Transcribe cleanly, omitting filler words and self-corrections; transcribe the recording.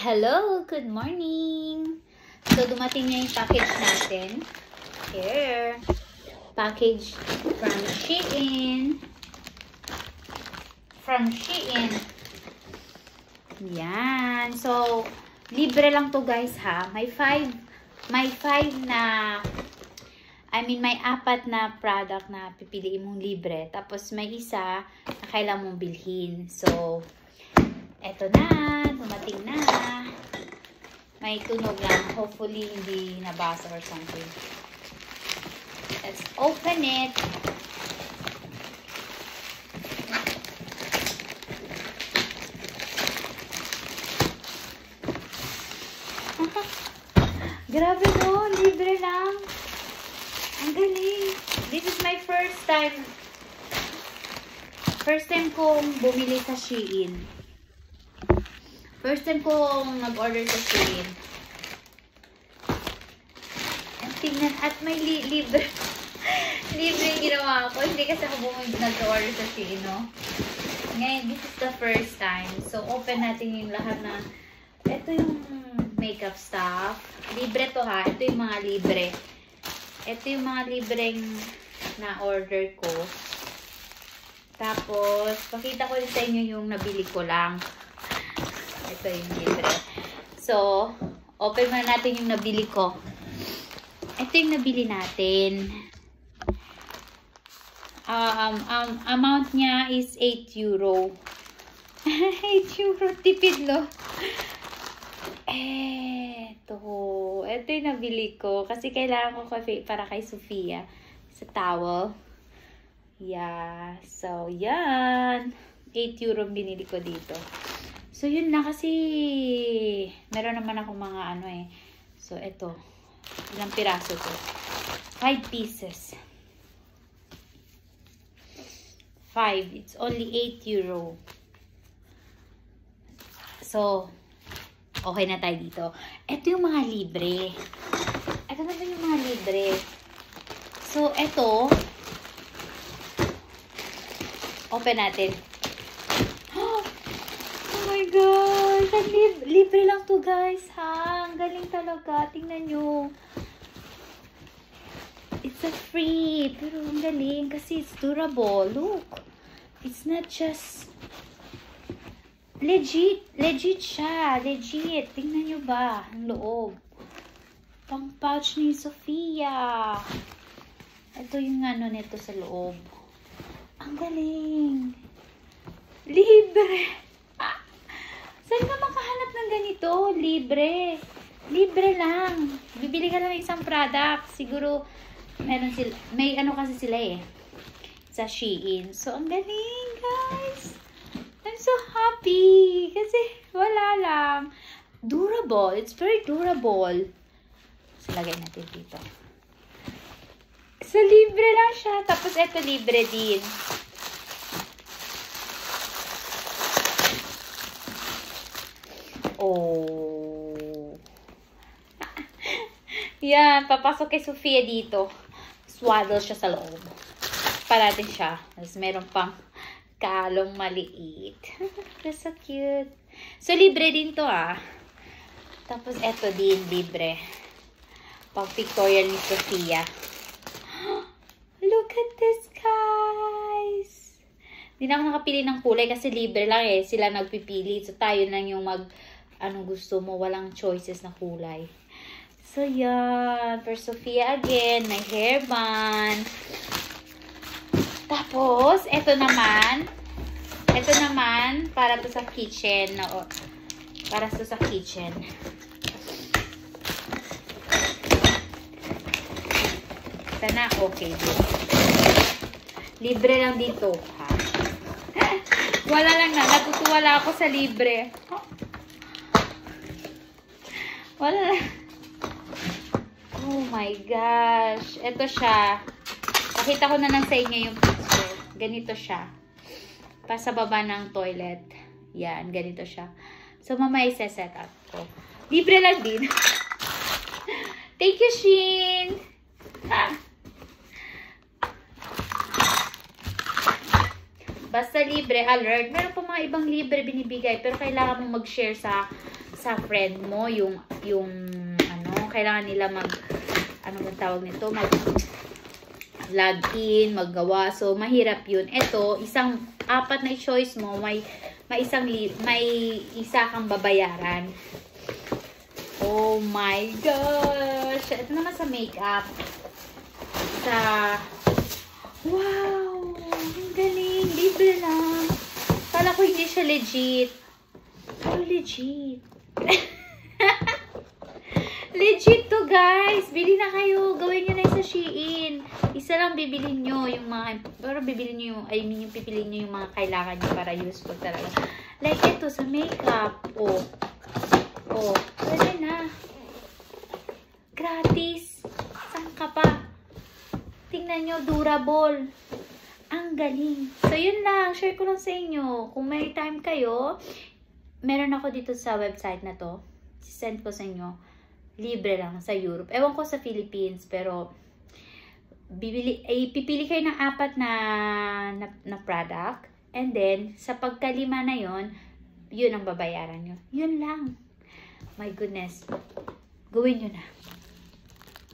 Hello! Good morning! So, dumating na yung package natin. Here. Package from Shein. Yan. So, libre lang to guys ha. May 5 na, may 4 na product na pipiliin mong libre. Tapos may isa na kailangan mong bilhin. So, eto na. Dumating na. May tunog lang. Hopefully, hindi nabasa or something. Let's open it. Grabe no, libre lang. Ang galing. This is my first time. First time kong bumili sa Shein. First time kong nag-order sa Shein. Tingnan, at may libre. Libre yung ginawa ko. Hindi kasi ako nag-order sa Shein, no? Ngayon, this is the first time. So, open natin yung lahat na. Ito yung makeup stuff. Libre to ha. Ito yung mga libre. Ito yung mga libreng na-order ko. Tapos, pakita ko sa inyo yung nabili ko lang. Ito yung libre. So, open muna natin yung nabili ko. Ito yung nabili natin. Amount niya is 8 euro. 8 euro. Tipid, lo. Ito yung nabili ko. Kasi kailangan ko para kay Sofia. Sa towel. Yeah. So, yan. 8 euro binili ko dito. So, yun na kasi meron naman akong mga So, ito. Ilang piraso to? 5 pieces. 5. It's only 8 euro. So, okay na tayo dito. Ito yung mga libre. Ito na yung mga libre. So, ito. Open natin. Oh my God! Libre lang to guys, ha? Ang galing talaga. Tingnan nyo. It's a free. Pero ang galing kasi it's durable. Look. It's not just... Legit siya. Legit. Tingnan nyo ba? Ang loob. Pang pouch ni Sofia. Ito yung nito sa loob. Ang galing. Libre. Saan ka makahanap ng ganito? Libre. Libre lang. Bibili ka lang ng isang product. Siguro, meron sila. May kasi sila eh. Sa Shein. So, ang galing, guys. I'm so happy. Kasi, wala lang. Durable. It's very durable. So, lagay natin dito. So, libre lang siya. Tapos, eto libre din. Oh. Yan. Papasok kay Sofia dito. Swaddle siya sa loob. Parating siya. Tapos, meron pang kalong maliit. That's so cute. So, libre din to ah. Tapos, eto din, libre. Pang pictorial ni Sofia. Look at this, guys! Hindi na ako nakapili ng kulay kasi libre lang eh. Sila nagpipili. So, tayo lang yung anong gusto mo. Walang choices na kulay. So, yan. For Sofia again, may hairband. Tapos, ito naman, para to sa kitchen. Para to sa kitchen. Ito na, okay. Libre lang dito, ha? Wala lang na, natutuwala ako sa libre. Wala lang. Oh my gosh. Ito siya. Pakita ko na lang sa inyo yung picture. Ganito siya. Pa sa baba ng toilet. Yan, ganito siya. So, mamaya isa-set up ko. Libre lang din. Thank you, Shein! Basta libre, alert. Meron pa mga ibang libre binibigay. Pero kailangan mong mag-share sa sa friend mo, yung ano, kailangan nila ano bang tawag nito, login, maggawa. So, mahirap yun. Ito, apat na choice mo, may isa kang babayaran. Oh my gosh! Ito naman sa makeup. Wow! Ang galing! Libre lang. Kala ko hindi siya legit. Pero legit. Legit to, guys. Bili na kayo. Gawin nyo na sa Shein. Isa lang bibilin nyo yung mga, pero bibilin nyo yung, yung pipiliin nyo yung mga kailangan nyo para useful talaga. Like ito sa makeup. Oh, pwede na. Gratis. Saan ka pa? Tingnan nyo, durable. Ang galing. So, yun lang. Share ko lang sa inyo. Kung may time kayo, meron ako dito sa website na to. Send ko sa inyo. Libre lang sa Europe. Ewan ko sa Philippines, pero pipili kayo ng 4 na product. And then, sa pagkalima na yon, yun ang babayaran nyo. Yun lang. My goodness. Gawin nyo na.